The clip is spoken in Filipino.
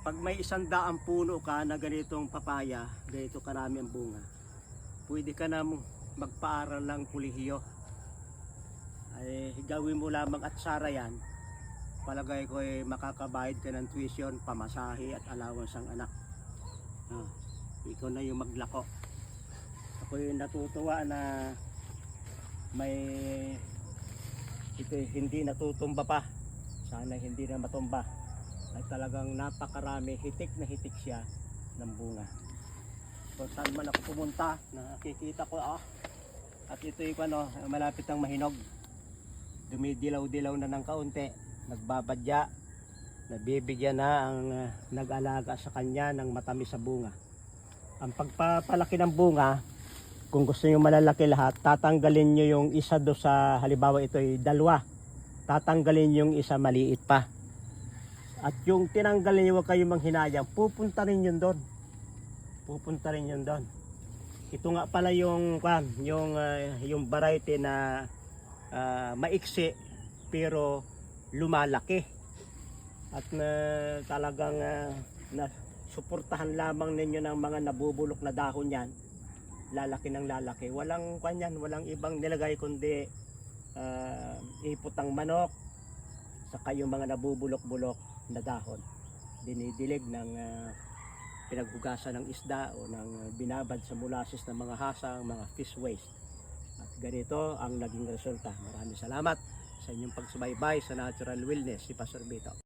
Pag may 100 puno ka na ganitong papaya, ganito karami ang bunga, pwede ka na magpaaral ng kolehiyo. Ay gawin mo lamang at sara yan, palagay ko makakabayad ka ng tuition, pamasahe at allowance ang anak. Ikaw na yung maglako. Ako yung natutuwa na may ito hindi natutumba pa. Sana hindi na matumba. Ay talagang napakarami, hitik na hitik siya ng bunga. So saan man ako pumunta, nakikita ko at ito yung malapit ang mahinog. Dumidilaw-dilaw na ng kaunti, nagbabadya, nabibigyan na ang nag-alaga sa kanya ng matamis sa bunga. Ang pagpapalaki ng bunga, kung gusto nyo malalaki lahat, tatanggalin nyo yung isa do sa, halimbawa ito ay 2, tatanggalin yung isa maliit pa. At yung tinanggalin nyo, huwag kayong manghinayang, pupunta rin yun doon. Pupunta rin yun doon. Ito nga pala yung variety na maiksi pero lumalaki. At talagang suportahan lamang ninyo ng mga nabubulok na dahon yan. Lalaki ng lalaki. Walang kanyan, walang ibang nilagay kundi iputang manok saka yung mga nabubulok-bulok na dahon. Dinidilig ng pinaghugasan ng isda o ng binabad sa molasses ng mga hasang, mga fish waste. At ganito ang naging resulta. Maraming salamat sa inyong pagsubaybay sa Natural Wellness, si Pastor Vito.